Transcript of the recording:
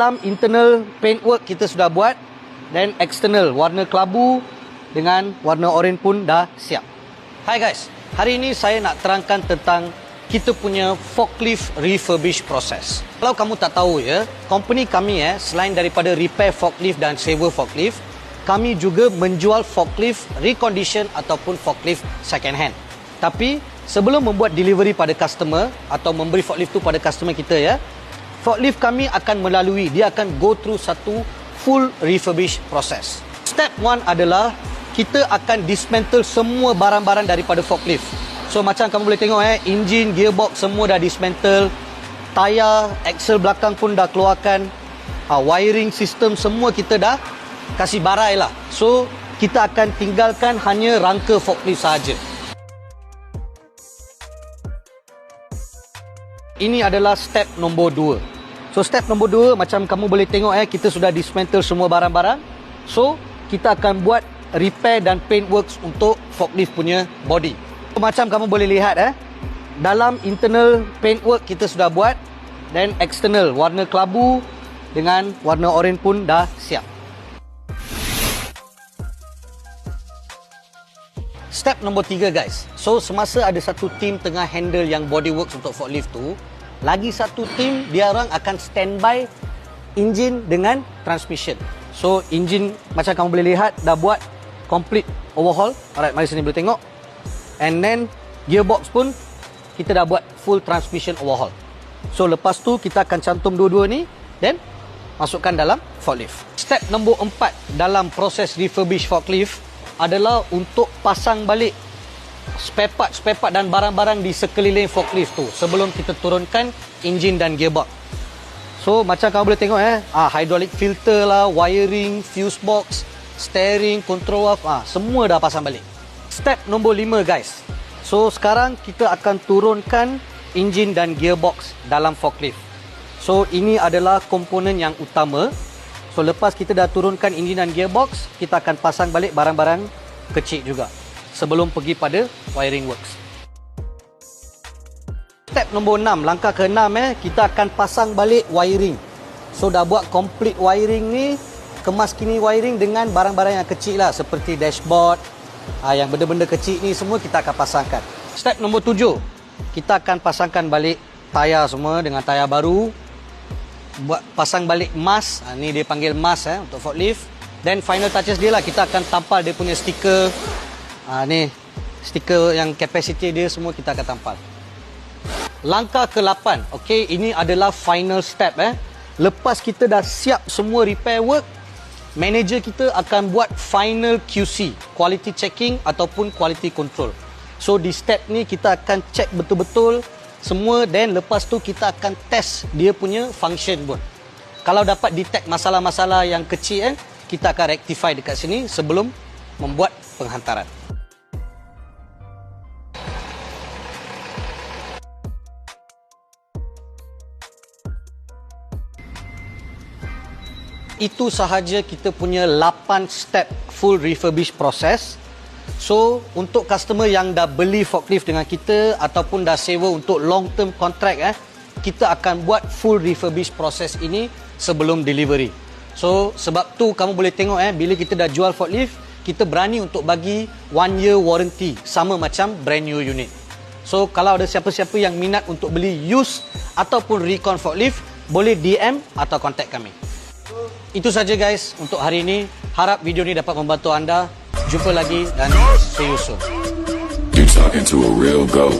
Dalam internal paintwork kita sudah buat, dan external warna kelabu dengan warna oren pun dah siap. Hai guys, hari ini saya nak terangkan tentang kita punya forklift refurbish process. Kalau kamu tak tahu ya, company kami selain daripada repair forklift dan sewa forklift, kami juga menjual forklift recondition ataupun forklift second hand. Tapi sebelum membuat delivery pada customer atau memberi forklift tu pada customer kita ya, forklift kami akan melalui, dia akan go through satu full refurbish process. Step 1 adalah kita akan dismantle semua barang-barang daripada forklift. So macam kamu boleh tengok enjin, gearbox semua dah dismantle, tayar, axle belakang pun dah keluarkan, wiring system semua kita dah kasih barai lah. So kita akan tinggalkan hanya rangka forklift sahaja. Ini adalah step nombor 2. So step nombor 2, macam kamu boleh tengok kita sudah dismantle semua barang-barang. So kita akan buat repair dan paint works untuk forklift punya body. So, macam kamu boleh lihat dalam internal paint work kita sudah buat, dan external warna kelabu dengan warna oren pun dah siap. Step nombor 3 guys. So semasa ada satu team tengah handle yang body works untuk forklift tu, lagi satu team dia orang akan standby enjin dengan transmission. So enjin macam kamu boleh lihat dah buat complete overhaul. Alright, mari sini boleh tengok. And then gearbox pun kita dah buat full transmission overhaul. So lepas tu kita akan cantum dua-dua ni dan masukkan dalam forklift. Step nombor 4 dalam proses refurbish forklift adalah untuk pasang balik spare part dan barang-barang di sekeliling forklift tu sebelum kita turunkan enjin dan gearbox. So macam kamu boleh tengok hydraulic filter lah, wiring, fuse box, steering, control valve, semua dah pasang balik. Step nombor 5 guys. So sekarang kita akan turunkan enjin dan gearbox dalam forklift. So ini adalah komponen yang utama. So lepas kita dah turunkan enjin dan gearbox, kita akan pasang balik barang-barang kecil juga sebelum pergi pada wiring works. Step nombor 6, langkah ke-6 kita akan pasang balik wiring. So dah buat complete wiring ni, kemas kini wiring dengan barang-barang yang kecil lah, seperti dashboard, yang benda-benda kecil ni semua kita akan pasangkan. Step nombor 7, kita akan pasangkan balik tayar semua dengan tayar baru. Buat pasang balik mask, ni dia panggil mask untuk forklift. Dan final touches dia lah, kita akan tampal dia punya stiker. Ni stiker yang capacity dia semua kita akan tampal. Langkah ke-8, okey, ini adalah final step Lepas kita dah siap semua repair work, manager kita akan buat final QC, quality checking ataupun quality control. So di step ni kita akan check betul-betul semua, dan lepas tu kita akan test dia punya function pun. Kalau dapat detect masalah-masalah yang kecil kita akan rectify dekat sini sebelum membuat penghantaran. Itu sahaja kita punya 8 step full refurbish process. So untuk customer yang dah beli forklift dengan kita ataupun dah sewa untuk long term contract kita akan buat full refurbish process ini sebelum delivery. So sebab tu kamu boleh tengok bila kita dah jual forklift, kita berani untuk bagi 1 year warranty sama macam brand new unit. So kalau ada siapa-siapa yang minat untuk beli used ataupun recon forklift, boleh DM atau contact kami. Itu saja guys untuk hari ini. Harap video ni dapat membantu anda. Jumpa lagi dan see you soon. You're talking to a real goat.